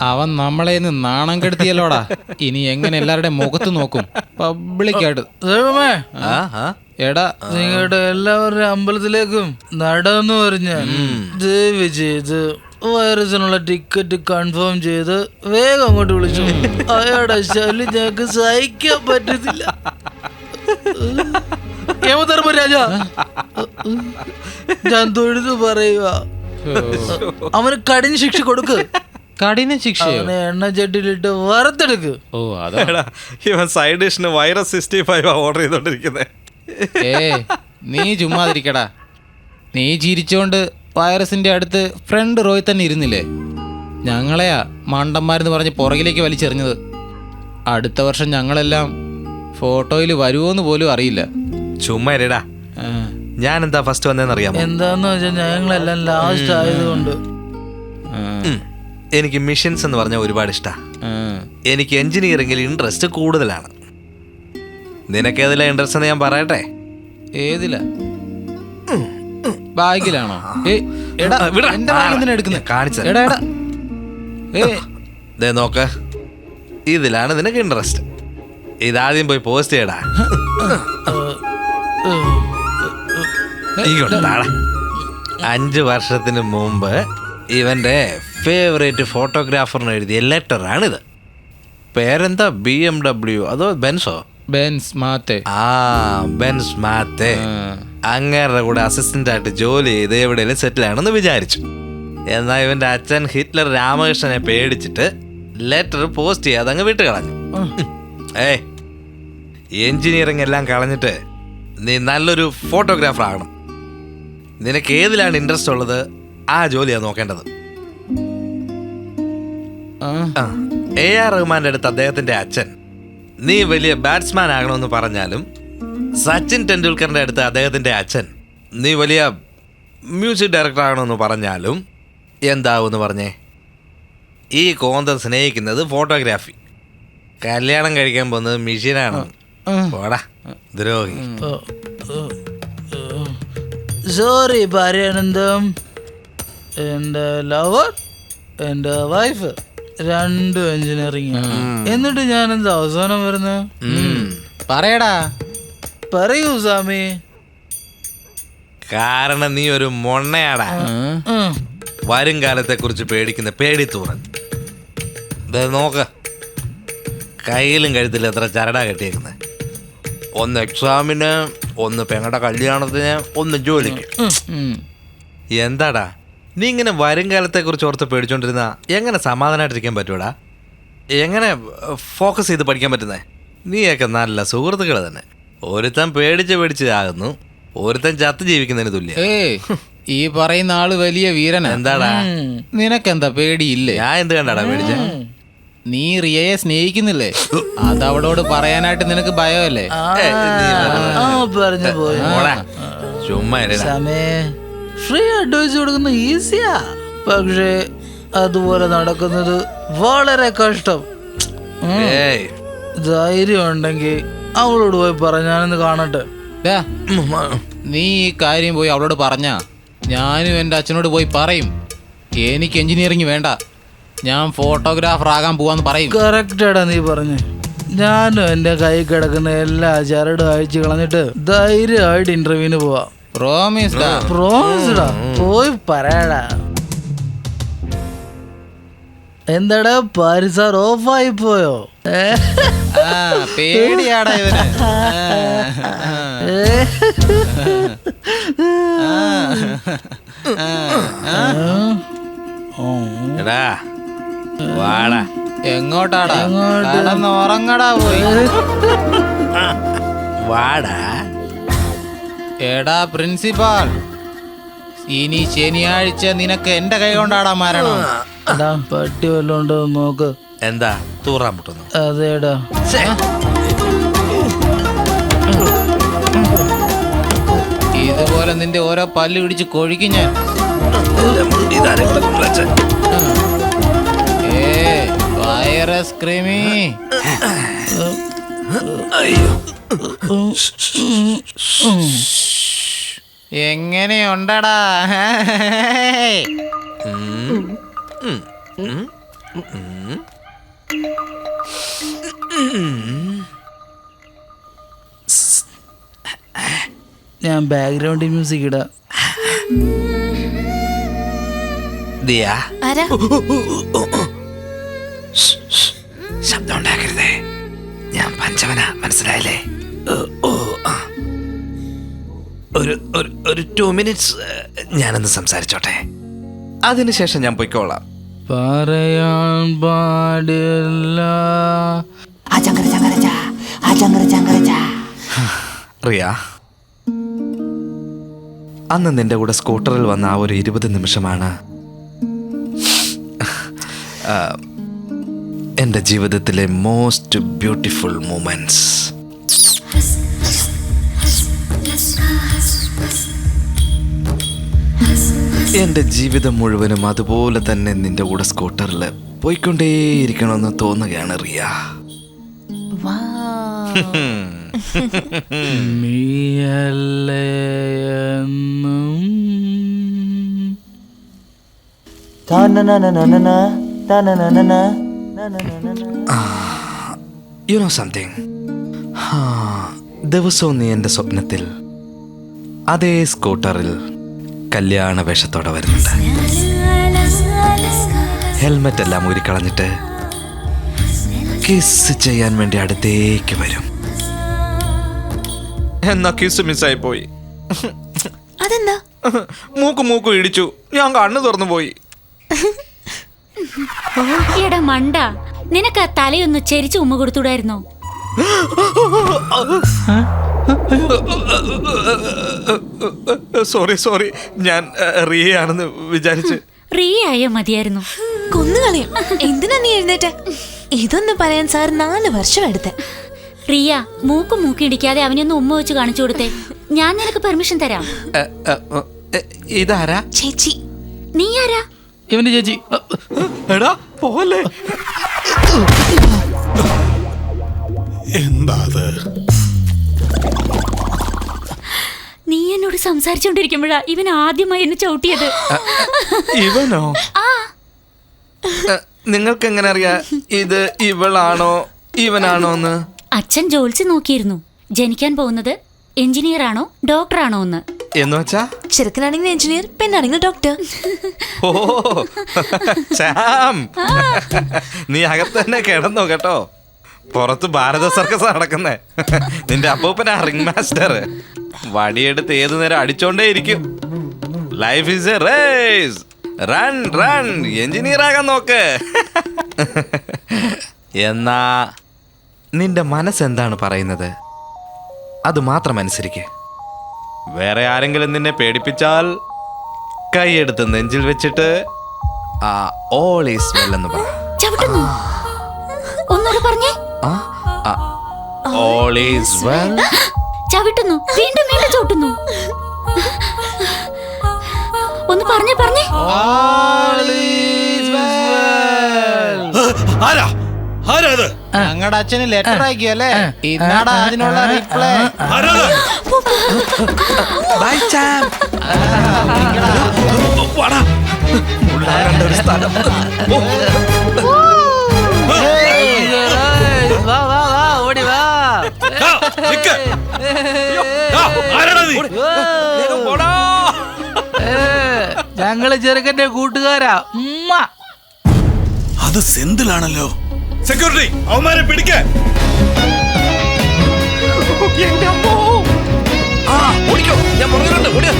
അവൻ നമ്മളെ നാണം കെടുത്തിയല്ലോടാ. ഇനി എങ്ങനെ എല്ലാവരുടെ മുഖത്ത് നോക്കും പബ്ലിക്കായിട്ട്? എടാ നിങ്ങളുടെ എല്ലാവരുടെ അമ്പലത്തിലേക്കും നടന്നു പറഞ്ഞ ദയവ് ചെയ്ത് വൈറസിനുള്ള ടിക്കറ്റ് കൺഫേം ചെയ്ത് വേഗം അങ്ങോട്ട് വിളിച്ചു. അയാളുടെ ശല്യം ഞങ്ങൾക്ക് സഹിക്കാൻ പറ്റത്തില്ല. യമധർമ്മരാജ, ഞാൻ തൊഴുതു പറയുക, അവന് കഠിന ശിക്ഷ കൊടുക്ക്. കഠിന ശിക്ഷ? എണ്ണ ചട്ടിയിലിട്ട് വറുത്തെടുക്ക്. ഓ അതാ ഇവൻ സൈഡ് ഡിഷിന് വൈറസ് 65 ഓർഡർ ചെയ്തോണ്ടിരിക്കുന്നത്. നീ ചുമ്മാതിരിക്കടാ. നീ ചിരിച്ചോണ്ട് വൈറസിന്റെ അടുത്ത് ഫ്രണ്ട് റോയിൽ തന്നെ ഇരുന്നില്ലേ? ഞങ്ങളെയാ മണ്ടന്മാരെന്ന് പറഞ്ഞ് പുറകിലേക്ക് വലിച്ചെറിഞ്ഞത്. അടുത്ത വർഷം ഞങ്ങളെല്ലാം ഫോട്ടോയിൽ വരുമോന്ന് പോലും അറിയില്ല. ചുമ്മാ ഇരടാ. ഞാൻ എന്താ ഫസ്റ്റ് വന്നതെന്ന് അറിയാമോ? എന്താന്ന് വെച്ചാൽ ഞങ്ങളെല്ലാം ലാസ്റ്റ് ആയതുകൊണ്ട്. എനിക്ക് മിഷൻസ് എന്ന് പറഞ്ഞാൽ ഒരുപാട് ഇഷ്ടാ. എനിക്ക് എഞ്ചിനീയറിംഗിൽ ഇൻട്രസ്റ്റ് കൂടുതലാണ്. നിനക്കേതിലാ ഇൻട്രസ്റ്റ് എന്ന് ഞാൻ പറയട്ടെ? ഏതിലാ? ബാഗിലാണോ? നോക്ക്, ഇതിലാണ് നിനക്ക് ഇൻട്രസ്റ്റ്. ഇതാദ്യം പോയി പോസ്റ്റ് ചെയ്യടാ. ഇങ്ങോട്ടാടാ. 5 വർഷത്തിന് മുമ്പ് ഇവന്റെ ഫേവറേറ്റ് ഫോട്ടോഗ്രാഫറിന് എഴുതിയ ലെറ്ററാണിത്. പേരെന്താ? BMW അതോ ബെൻസോ? ബെൻസ് മാത്തെ. ബെൻസ് മാത്തെ. അങ്ങേരുടെ കൂടെ അസിസ്റ്റന്റ് ആയിട്ട് ജോലി ചെയ്ത് എവിടെയെങ്കിലും സെറ്റിൽ ആണെന്ന് വിചാരിച്ചു. എന്നാൽ ഇവന്റെ അച്ഛൻ ഹിറ്റ്ലർ രാമകൃഷ്ണനെ പേടിച്ചിട്ട് ലെറ്റർ പോസ്റ്റ് ചെയ്യാതെ അങ്ങ് വിട്ട് കളഞ്ഞു. എഞ്ചിനീയറിംഗ് എല്ലാം കളഞ്ഞിട്ട് നീ നല്ലൊരു ഫോട്ടോഗ്രാഫർ ആകണം. നിനക്ക് ഏതിലാണ് ഇൻട്രസ്റ്റ് ഉള്ളത് ആ ജോലിയാണ് നോക്കേണ്ടത്. AR റഹ്മാന്റെ അടുത്ത് അദ്ദേഹത്തിന്റെ അച്ഛൻ നീ വലിയ ബാറ്റ്സ്മാൻ ആകണമെന്ന് പറഞ്ഞാലും, സച്ചിൻ ടെണ്ടുൽക്കറിന്റെ അടുത്ത് അദ്ദേഹത്തിന്റെ അച്ഛൻ നീ വലിയ മ്യൂസിക് ഡയറക്ടർ ആകണമെന്ന് പറഞ്ഞാലും എന്താവൂന്ന് പറഞ്ഞേ? ഈ കോന്തം സ്നേഹിക്കുന്നത് ഫോട്ടോഗ്രാഫി, കല്യാണം കഴിക്കാൻ പോകുന്നത് മെഷീനാണ്. പോടാ ദ്രോഹി. സോറി ഭാര്യാനന്ദം. എൻ്റെ ലവർ, എൻ്റെ വൈഫ് രണ്ടും എഞ്ചിനീയറിംഗ്. എന്നിട്ട് ഞാൻ എന്താ അവസാനം വരുന്നത്? പറയടാ. പറയൂ സ്വാമി. കാരണം നീ ഒരു മൊണ്ണയാടാ. വരും കാലത്തെ കുറിച്ച് പേടിക്കുന്ന പേടിത്തൂറൻ. നോക്ക, കയ്യിലും കഴുത്തിലും എത്ര ചരടാ കെട്ടിയേക്കുന്നത്. ഒന്ന് എക്സാമിന്, ഒന്ന് പെങ്ങളുടെ കല്യാണത്തിന്, ഒന്ന് ജോലിക്ക്. എന്താടാ നീ ഇങ്ങനെ വരും കാലത്തെ കുറിച്ച് ഓർത്ത് പേടിച്ചോണ്ടിരുന്ന എങ്ങനെ സമാധാനമായിട്ടിരിക്കാൻ പറ്റൂടാ? എങ്ങനെ ഫോക്കസ് ചെയ്ത് പഠിക്കാൻ പറ്റുന്നേ? നീയൊക്കെ നല്ല സുഹൃത്തുക്കൾ തന്നെ. ഒരുത്തൻ പേടിച്ച് ആകുന്നു, ഒരുത്തൻ ചത്ത് ജീവിക്കുന്നതിന് തുല്യം. ഈ പറയുന്ന ആള് വലിയ വീരൻ. എന്താടാ നിനക്കെന്താ പേടിയില്ലേ? ഞാൻ എന്ത് കണ്ടാടാ പേടിച്ച? നീ റിയയെ സ്നേഹിക്കുന്നില്ലേ? അതവളോട് പറയാനായിട്ട് നിനക്ക് ഭയമല്ലേ? പറഞ്ഞു പോയി. ചുമ്മാ ഫ്രീ അഡ്വൈസ് കൊടുക്കുന്ന ഈസിയാ, പക്ഷേ അതുപോലെ നടക്കുന്നത് വളരെ കഷ്ടം. ധൈര്യം ഉണ്ടെങ്കിൽ അവളോട് പോയി പറഞ്ഞാണെന്ന് കാണട്ടെ. നീ ഈ കാര്യം പോയി അവളോട് പറഞ്ഞാ ഞാനും എൻ്റെ അച്ഛനോട് പോയി പറയും എനിക്ക് എഞ്ചിനീയറിംഗ് വേണ്ട, ഞാൻ ഫോട്ടോഗ്രാഫർ ആകാൻ പോവാന്ന് പറയും. കറക്റ്റാടാ നീ പറഞ്ഞു. ഞാനും എൻ്റെ കൈ കിടക്കുന്ന എല്ലാ ചരടും അഴിച്ചു കളഞ്ഞിട്ട് ധൈര്യമായിട്ട് ഇന്റർവ്യൂവിന് പോവാം. പ്രോമിസ്ഡാ. പോയി പറയടാ. എന്താടാ പാരിസാർ ഓഫായി പോയോ? പേടിയാടാ ഇവന്. എങ്ങോട്ടാടാ? ഉറങ്ങടാ പോയി. വാടാ. എടാ പ്രിൻസിപ്പാൾ, ഇനി ശനിയാഴ്ച നിനക്ക് എന്റെ കൈ കൊണ്ടാടാ മരണം. പട്ടി വല്ലോണ്ടോ നോക്ക്. എന്താ തൂറാൻ മുട്ടുന്നു? അതേടാ. ഇതുപോലെ നിന്റെ ഓരോ പല്ല് പിടിച്ച് കൊഴിക്കും ഞാൻ. വൈറസ് ക്രിമി. എങ്ങനെയുണ്ടടാ? ഞാൻ ബാക്ക്ഗ്രൗണ്ട് മ്യൂസിക് ഇടാം. ദിയ, ആരാ? ശബ്ദം ഉണ്ടാക്കരുതേ. ഞാൻ പഞ്ചവന, മനസ്സിലായില്ലേ? ഒരു 2 minutes ഞാനൊന്ന് സംസാരിച്ചോട്ടെ, അതിനുശേഷം ഞാൻ പൊയ്ക്കോളാം. പറയാൻ പാടില്ല. റിയ, അന്ന് നിന്റെ കൂടെ സ്കൂട്ടറിൽ വന്ന ആ ഒരു 20 നിമിഷമാണ് എൻ്റെ ജീവിതത്തിലെ മോസ്റ്റ് ബ്യൂട്ടിഫുൾ മൂമെന്റ്സ്. എൻ്റെ ജീവിതം മുഴുവനും അതുപോലെ തന്നെ നിന്റെ കൂടെ സ്കൂട്ടറിൽ പോയിക്കൊണ്ടേയിരിക്കണമെന്ന് തോന്നുകയാണ് റിയ. നീയല്ലേ എന്നും. യു നോ സംതിങ്, ദിവസവും നീ എൻ്റെ സ്വപ്നത്തിൽ അതേ സ്കൂട്ടറിൽ കല്യാണ വേഷത്തോടെ വരുന്നുണ്ട്. ഹെൽമെറ്റ് എല്ലാം ഊരിക്കളഞ്ഞിട്ട് കിസ് ചെയ്യാൻ വേണ്ടി അടുത്തേക്ക് വരും. എന്നാ കിസ് മിസ്സായി പോയി. അതെന്താ? മൂക്ക് ഇടിച്ചു, ഞാൻ കണ്ണു തുറന്നു പോയി. എടാ മണ്ട, നിനക്ക് ആ തലയൊന്ന് ചെരിച്ച് ഉമ്മ കൊടുത്തൂടായിരുന്നോ? സോറി, ഞാൻ റിയയാണെന്ന് വിചാരിച്ച്. റിയ ആയ മതിയായിരുന്നു. കൊന്നുകളയും. എന്തിനാ നീ എഴുന്നേറ്റ? ഇതൊന്നും പറയാൻ സാർ 4 വർഷം എടുത്തേ. റിയ, മൂക്കിടിക്കാതെ അവനൊന്ന് ഉമ്മ വെച്ച് കാണിച്ചു കൊടുത്തേ. ഞാൻ നിനക്ക് പെർമിഷൻ തരാം. ഇതാരാ? ചേച്ചി. നീ ആരാ? ഇവന്റെ ചേച്ചി. എടാ പോലെ. എന്താ അത്? നീ എന്നോട് സംസാരിച്ചോണ്ടിരിക്കുമ്പോഴാ ഇവൻ ആദ്യമായി എന്നെ ചവിട്ടിയത്. ഇവനോ? നിങ്ങൾക്ക് എങ്ങനെ അറിയാ ഇത് ഇവളാണോ ഇവനാണോന്ന്? അച്ഛൻ ജോലിച്ച് നോക്കിയിരുന്നു ജനിക്കാൻ പോകുന്നത് എഞ്ചിനീയർ ആണോ ഡോക്ടർ ആണോ എന്ന്. എന്ന് വെച്ചാ ചെറുക്കനാണെങ്കിൽ എഞ്ചിനീയർ, പെണ്ണാണെങ്കിൽ ഡോക്ടർ. ഓ ശ്യാം, നീ അകത്ത് തന്നെ കിടന്നോ കേട്ടോ. പുറത്ത് ഭാരത സർക്കസ് നടക്കുന്നേ. നിന്റെ അപ്പൂപ്പനാ റിംഗ് മാസ്റ്റർ. വടിയെടുത്ത് ഏതു നേരം അടിച്ചോണ്ടേ ഇരിക്കും. Life is a race. Run engineer ആകാൻ നോക്ക്. എന്നാ നിന്റെ മനസ്സെന്താണ് പറയുന്നത് അത് മാത്രം അനുസരിക്ക്. വേറെ ആരെങ്കിലും നിന്നെ പേടിപ്പിച്ചാൽ കൈയെടുത്ത് നെഞ്ചിൽ വെച്ചിട്ട് ഓൾ ഈസ് വെൽ എന്ന് പറ. ചവിട്ടുന്നു. ഒന്നോട് പറഞ്ഞേ. All is well. ചവിട്ടുന്നു. വീണ്ടും ചവിട്ടുന്നു. ഒന്ന് പറഞ്ഞേ. ഞങ്ങളുടെ അച്ഛന് ലെറ്റർ അയക്കിയല്ലേ, ഇന്നാടാ അതിനുള്ള റിപ്ലൈ. By charm. ഓടി വാ. ഞങ്ങള് ചെറുക്കന്റെ കൂട്ടുകാരാ. അത് സെന്തിലാണല്ലോ. സെക്യൂരിറ്റി, അവന്മാരെ പിടിക്കാൻ. ഓടിക്കോ, ഞാൻ പറഞ്ഞിട്ടുണ്ട്. ഓടിയോ.